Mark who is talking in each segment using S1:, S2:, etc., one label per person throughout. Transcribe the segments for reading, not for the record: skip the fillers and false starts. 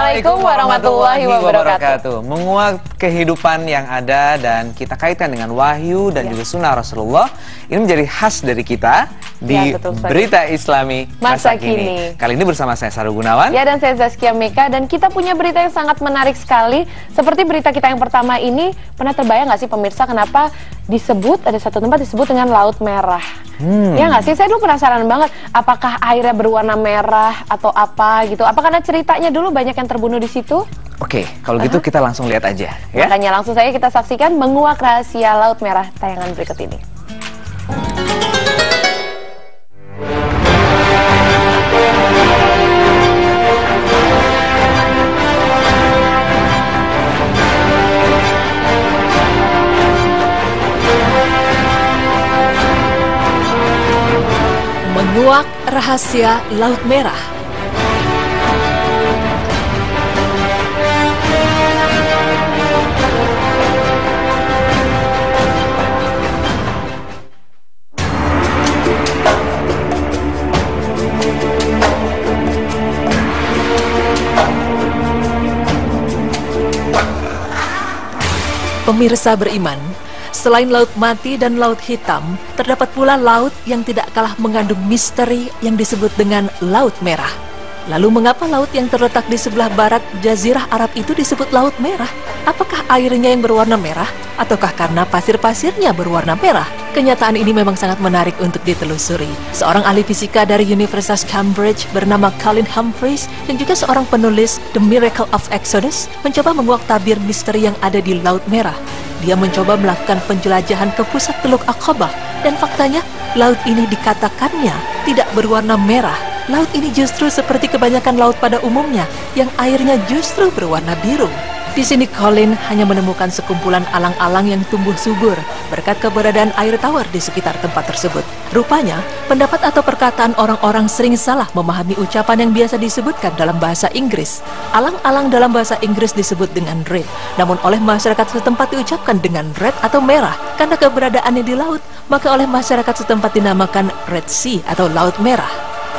S1: Assalamualaikum warahmatullahi wabarakatuh.
S2: Menguak kehidupan yang ada dan kita kaitkan dengan wahyu dan juga sunnah Rasulullah. Ini menjadi khas dari kita di Berita Islami Masa Kini. Kali ini bersama saya Saru Gunawan.
S1: Ya, dan saya Zaskia Meka. Dan kita punya berita yang sangat menarik sekali. Seperti berita kita yang pertama ini, pernah terbayang nggak sih pemirsa kenapa ada satu tempat disebut dengan Laut Merah? Ya nggak sih? Saya dulu penasaran banget, apakah airnya berwarna merah atau apa gitu? Apa karena ceritanya dulu banyak yang terbunuh di situ?
S2: Oke, kalau gitu kita langsung lihat aja ya.
S1: Makanya langsung saja kita saksikan Menguak Rahasia Laut Merah tayangan berikut ini.
S3: Menguak Rahasia Laut Merah. Pemirsa beriman, selain laut mati dan laut hitam, terdapat pula laut yang tidak kalah mengandung misteri yang disebut dengan Laut Merah. Lalu mengapa laut yang terletak di sebelah barat Jazirah Arab itu disebut Laut Merah? Apakah airnya yang berwarna merah? Ataukah karena pasir-pasirnya berwarna merah? Kenyataan ini memang sangat menarik untuk ditelusuri. Seorang ahli fisika dari Universitas Cambridge bernama Colin Humphreys dan juga seorang penulis The Miracle of Exodus mencoba menguak tabir misteri yang ada di Laut Merah. Dia mencoba melakukan penjelajahan ke pusat Teluk Aqabah dan faktanya laut ini dikatakannya tidak berwarna merah. Laut ini justru seperti kebanyakan laut pada umumnya yang airnya justru berwarna biru. Di sini Colin hanya menemukan sekumpulan alang-alang yang tumbuh subur berkat keberadaan air tawar di sekitar tempat tersebut. Rupanya, pendapat atau perkataan orang-orang sering salah memahami ucapan yang biasa disebutkan dalam bahasa Inggris. Alang-alang dalam bahasa Inggris disebut dengan red, namun oleh masyarakat setempat diucapkan dengan red atau merah. Karena keberadaannya di laut, maka oleh masyarakat setempat dinamakan Red Sea atau Laut Merah.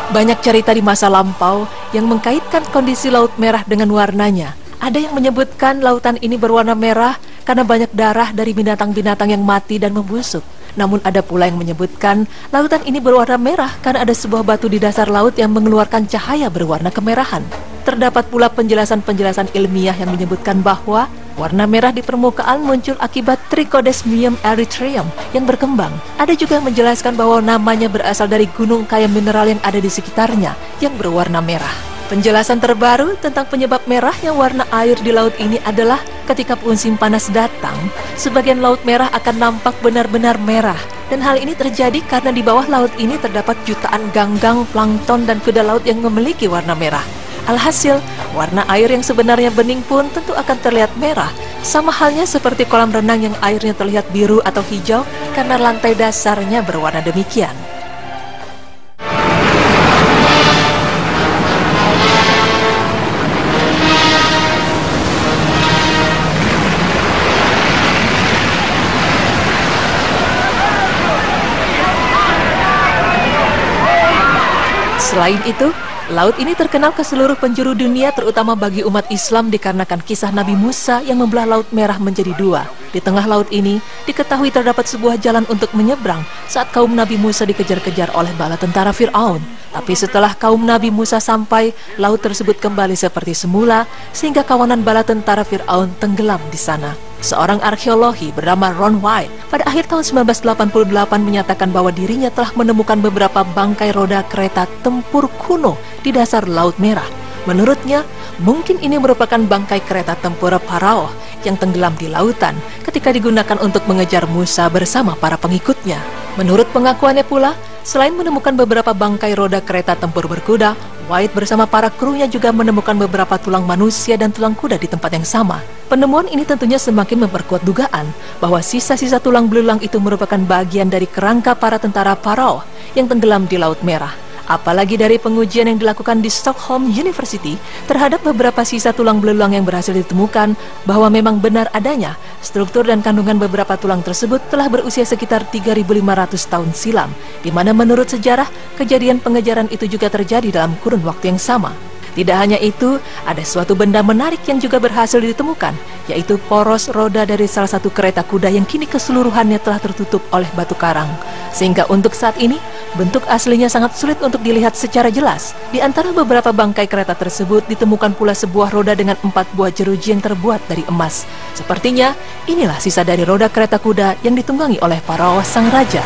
S3: Banyak cerita di masa lampau yang mengkaitkan kondisi Laut Merah dengan warnanya. Ada yang menyebutkan lautan ini berwarna merah karena banyak darah dari binatang-binatang yang mati dan membusuk. Namun ada pula yang menyebutkan lautan ini berwarna merah karena ada sebuah batu di dasar laut yang mengeluarkan cahaya berwarna kemerahan. Terdapat pula penjelasan-penjelasan ilmiah yang menyebutkan bahwa warna merah di permukaan muncul akibat Trichodesmium erythraeum yang berkembang. Ada juga yang menjelaskan bahwa namanya berasal dari gunung kaya mineral yang ada di sekitarnya yang berwarna merah. Penjelasan terbaru tentang penyebab merahnya warna air di laut ini adalah ketika musim panas datang, sebagian laut merah akan nampak benar-benar merah. Dan hal ini terjadi karena di bawah laut ini terdapat jutaan ganggang, plankton, dan kuda laut yang memiliki warna merah. Alhasil, warna air yang sebenarnya bening pun tentu akan terlihat merah. Sama halnya seperti kolam renang yang airnya terlihat biru atau hijau karena lantai dasarnya berwarna demikian. Selain itu, laut ini terkenal ke seluruh penjuru dunia terutama bagi umat Islam dikarenakan kisah Nabi Musa yang membelah Laut Merah menjadi dua. Di tengah laut ini diketahui terdapat sebuah jalan untuk menyeberang saat kaum Nabi Musa dikejar-kejar oleh bala tentara Fir'aun. Tapi setelah kaum Nabi Musa sampai, laut tersebut kembali seperti semula sehingga kawanan bala tentara Fir'aun tenggelam di sana. Seorang arkeologi bernama Ron White pada akhir tahun 1988 menyatakan bahwa dirinya telah menemukan beberapa bangkai roda kereta tempur kuno di dasar Laut Merah. Menurutnya, mungkin ini merupakan bangkai kereta tempur Parao yang tenggelam di lautan ketika digunakan untuk mengejar Musa bersama para pengikutnya. Menurut pengakuannya pula, selain menemukan beberapa bangkai roda kereta tempur berkuda, White bersama para krunya juga menemukan beberapa tulang manusia dan tulang kuda di tempat yang sama. Penemuan ini tentunya semakin memperkuat dugaan bahwa sisa-sisa tulang belulang itu merupakan bagian dari kerangka para tentara Parao yang tenggelam di Laut Merah. Apalagi dari pengujian yang dilakukan di Stockholm University terhadap beberapa sisa tulang belulang yang berhasil ditemukan bahwa memang benar adanya struktur dan kandungan beberapa tulang tersebut telah berusia sekitar 3.500 tahun silam, di mana menurut sejarah kejadian pengejaran itu juga terjadi dalam kurun waktu yang sama. Tidak hanya itu, ada suatu benda menarik yang juga berhasil ditemukan, yaitu poros roda dari salah satu kereta kuda yang kini keseluruhannya telah tertutup oleh batu karang. Sehingga untuk saat ini, bentuk aslinya sangat sulit untuk dilihat secara jelas. Di antara beberapa bangkai kereta tersebut ditemukan pula sebuah roda dengan 4 buah jeruji yang terbuat dari emas. Sepertinya, inilah sisa dari roda kereta kuda yang ditunggangi oleh para sang raja.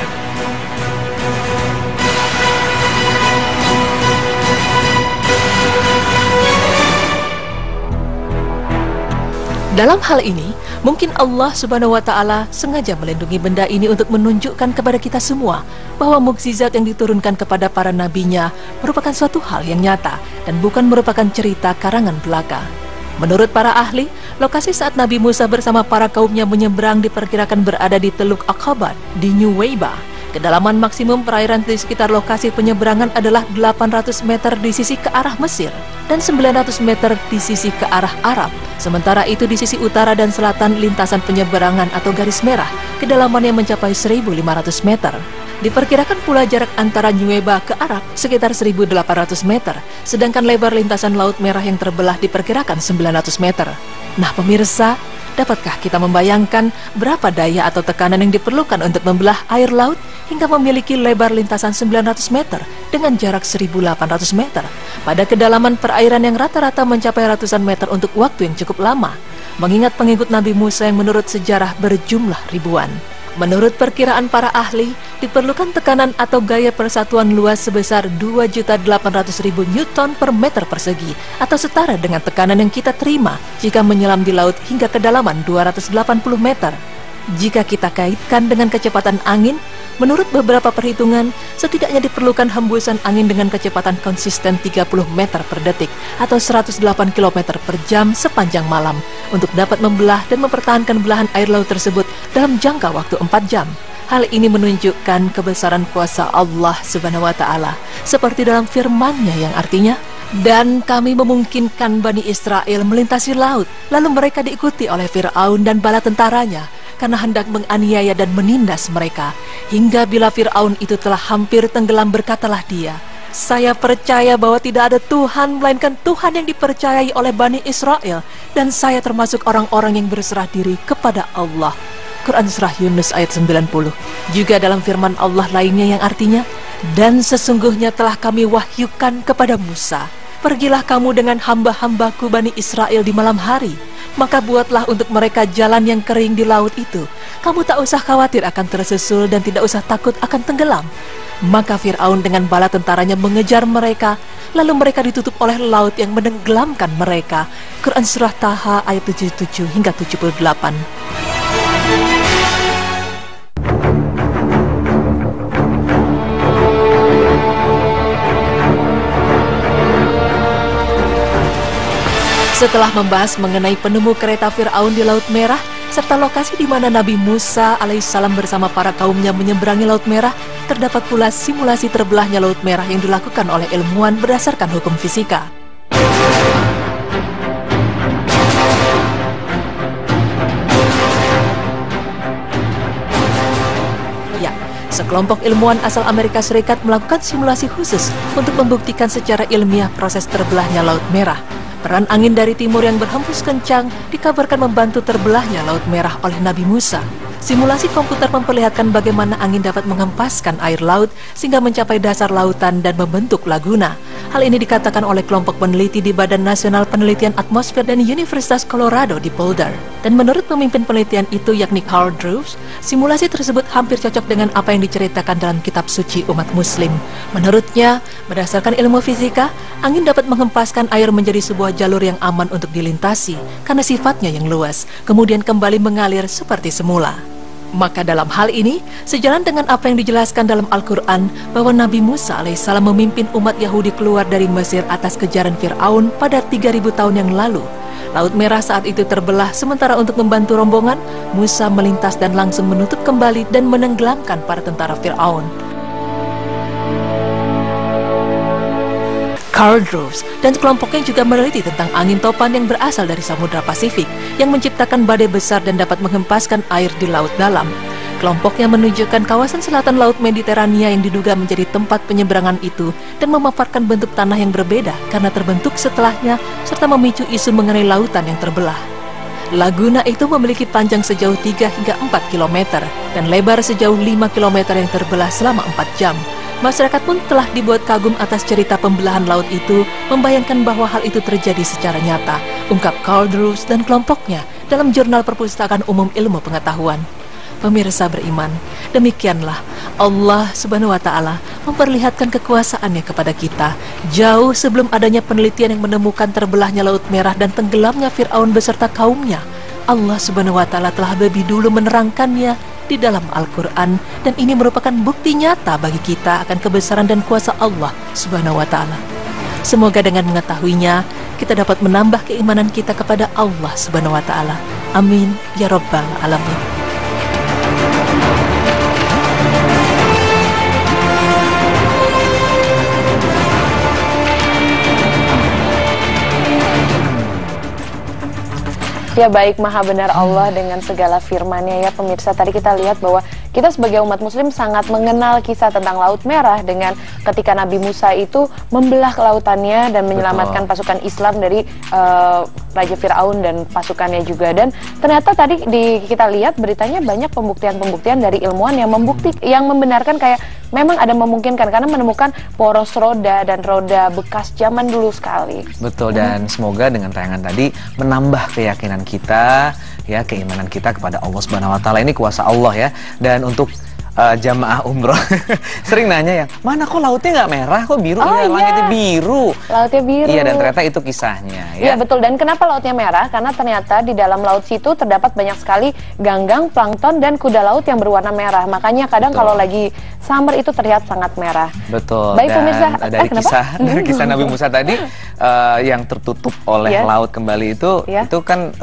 S3: Dalam hal ini, mungkin Allah Subhanahu wa Ta'ala sengaja melindungi benda ini untuk menunjukkan kepada kita semua bahwa mukjizat yang diturunkan kepada para nabinya merupakan suatu hal yang nyata dan bukan merupakan cerita karangan belaka. Menurut para ahli, lokasi saat Nabi Musa bersama para kaumnya menyeberang diperkirakan berada di Teluk Aqabah di Nuweiba. Kedalaman maksimum perairan di sekitar lokasi penyeberangan adalah 800 meter di sisi ke arah Mesir dan 900 meter di sisi ke arah Arab. Sementara itu di sisi utara dan selatan lintasan penyeberangan atau garis merah, kedalamannya mencapai 1.500 meter. Diperkirakan pula jarak antara Nuweiba ke Arab sekitar 1.800 meter, sedangkan lebar lintasan Laut Merah yang terbelah diperkirakan 900 meter. Nah pemirsa, dapatkah kita membayangkan berapa daya atau tekanan yang diperlukan untuk membelah air laut hingga memiliki lebar lintasan 900 meter dengan jarak 1.800 meter pada kedalaman perairan yang rata-rata mencapai ratusan meter untuk waktu yang cukup lama, mengingat pengikut Nabi Musa yang menurut sejarah berjumlah ribuan. Menurut perkiraan para ahli, diperlukan tekanan atau gaya persatuan luas sebesar 2.800.000 Newton per meter persegi atau setara dengan tekanan yang kita terima jika menyelam di laut hingga kedalaman 280 meter. Jika kita kaitkan dengan kecepatan angin, menurut beberapa perhitungan, setidaknya diperlukan hembusan angin dengan kecepatan konsisten 30 meter per detik atau 108 km per jam sepanjang malam untuk dapat membelah dan mempertahankan belahan air laut tersebut dalam jangka waktu 4 jam. Hal ini menunjukkan kebesaran kuasa Allah Subhanahu wa Ta'ala, seperti dalam firman-Nya yang artinya, "Dan kami memungkinkan Bani Israel melintasi laut, lalu mereka diikuti oleh Fir'aun dan bala tentaranya, karena hendak menganiaya dan menindas mereka. Hingga bila Fir'aun itu telah hampir tenggelam, berkatalah dia, saya percaya bahwa tidak ada Tuhan melainkan Tuhan yang dipercayai oleh Bani Israel, dan saya termasuk orang-orang yang berserah diri kepada Allah." Quran Surah Yunus ayat 90. Juga dalam firman Allah lainnya yang artinya, "Dan sesungguhnya telah kami wahyukan kepada Musa, pergilah kamu dengan hamba-hambaku Bani Israel di malam hari, maka buatlah untuk mereka jalan yang kering di laut itu. Kamu tak usah khawatir akan tersusul dan tidak usah takut akan tenggelam." Maka Fir'aun dengan bala tentaranya mengejar mereka, lalu mereka ditutup oleh laut yang menenggelamkan mereka. Quran Surah Taha ayat 77 hingga 78. Setelah membahas mengenai penemu kereta Fir'aun di Laut Merah, serta lokasi di mana Nabi Musa alaihissalam bersama para kaumnya menyeberangi Laut Merah, terdapat pula simulasi terbelahnya Laut Merah yang dilakukan oleh ilmuwan berdasarkan hukum fisika. Ya, sekelompok ilmuwan asal Amerika Serikat melakukan simulasi khusus untuk membuktikan secara ilmiah proses terbelahnya Laut Merah. Peran angin dari timur yang berhembus kencang dikabarkan membantu terbelahnya Laut Merah oleh Nabi Musa. Simulasi komputer memperlihatkan bagaimana angin dapat menghempaskan air laut sehingga mencapai dasar lautan dan membentuk laguna. Hal ini dikatakan oleh kelompok peneliti di Badan Nasional Penelitian Atmosfer dan Universitas Colorado di Boulder. Dan menurut pemimpin penelitian itu yakni Carl Drews, simulasi tersebut hampir cocok dengan apa yang diceritakan dalam kitab suci umat muslim. Menurutnya, berdasarkan ilmu fisika, angin dapat menghempaskan air menjadi sebuah jalur yang aman untuk dilintasi karena sifatnya yang luas, kemudian kembali mengalir seperti semula. Maka dalam hal ini, sejalan dengan apa yang dijelaskan dalam Al-Quran bahwa Nabi Musa alaihissalam memimpin umat Yahudi keluar dari Mesir atas kejaran Fir'aun pada 3000 tahun yang lalu. Laut Merah saat itu terbelah, sementara untuk membantu rombongan, Musa melintas dan langsung menutup kembali dan menenggelamkan para tentara Fir'aun. Carl Drews dan kelompoknya juga meneliti tentang angin topan yang berasal dari Samudra Pasifik yang menciptakan badai besar dan dapat menghempaskan air di laut dalam. Kelompok yang menunjukkan kawasan selatan Laut Mediterania yang diduga menjadi tempat penyeberangan itu dan memaparkan bentuk tanah yang berbeda karena terbentuk setelahnya serta memicu isu mengenai lautan yang terbelah. Laguna itu memiliki panjang sejauh 3 hingga 4 km dan lebar sejauh 5 km yang terbelah selama 4 jam. Masyarakat pun telah dibuat kagum atas cerita pembelahan laut itu, membayangkan bahwa hal itu terjadi secara nyata, ungkap Carl Drews dan kelompoknya dalam Jurnal Perpustakaan Umum Ilmu Pengetahuan. Pemirsa beriman, demikianlah Allah Subhanahu wa Ta'ala memperlihatkan kekuasaannya kepada kita jauh sebelum adanya penelitian yang menemukan terbelahnya Laut Merah dan tenggelamnya Fir'aun beserta kaumnya. Allah Subhanahu wa Ta'ala telah lebih dulu menerangkannya di dalam Al-Quran, dan ini merupakan bukti nyata bagi kita akan kebesaran dan kuasa Allah Subhanahu wa Ta'ala. Semoga dengan mengetahuinya kita dapat menambah keimanan kita kepada Allah Subhanahu wa Ta'ala. Amin ya Rabbal Alamin.
S1: Ya baik, maha benar Allah dengan segala firman-Nya ya pemirsa. Tadi kita lihat bahwa kita sebagai umat muslim sangat mengenal kisah tentang Laut Merah dengan ketika Nabi Musa itu membelah kelautannya dan menyelamatkan pasukan Islam dari Raja Fir'aun dan pasukannya juga. Dan ternyata tadi kita lihat beritanya banyak pembuktian-pembuktian dari ilmuwan yang membenarkan kayak memang ada memungkinkan karena menemukan poros roda dan roda bekas zaman dulu sekali.
S2: Betul, dan semoga dengan tayangan tadi menambah keyakinan kita, ya, keimanan kita kepada Allah Subhanahu wa Ta'ala. Ini kuasa Allah ya. Dan untuk jamaah umroh sering nanya ya, mana kok lautnya nggak merah, kok biru?
S1: Oh,
S2: ya, langitnya biru.
S1: Lautnya biru.
S2: Iya, dan ternyata itu kisahnya.
S1: Iya betul. Dan kenapa lautnya merah? Karena ternyata di dalam laut situ terdapat banyak sekali ganggang, plankton, dan kuda laut yang berwarna merah. Makanya kadang kalau lagi summer itu terlihat sangat merah.
S2: Betul.
S1: Baik pemirsa,
S2: dari kisah Nabi Musa tadi yang tertutup oleh laut kembali itu kan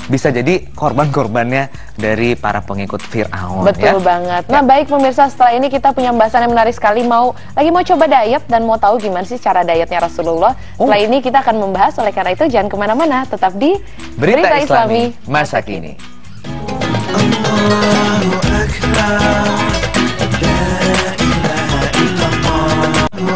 S2: bisa jadi korban-korbannya dari para pengikut Fir'aun.
S1: Betul banget. Nah baik pemirsa, setelah ini kita punya pembahasan yang menarik sekali. Mau coba diet dan mau tahu gimana sih cara dietnya Rasulullah. Setelah ini kita akan membahas, oleh karena itu jangan kemana-mana, tetap di
S2: Berita Islami Masa Kini.
S4: Allahu Akbar.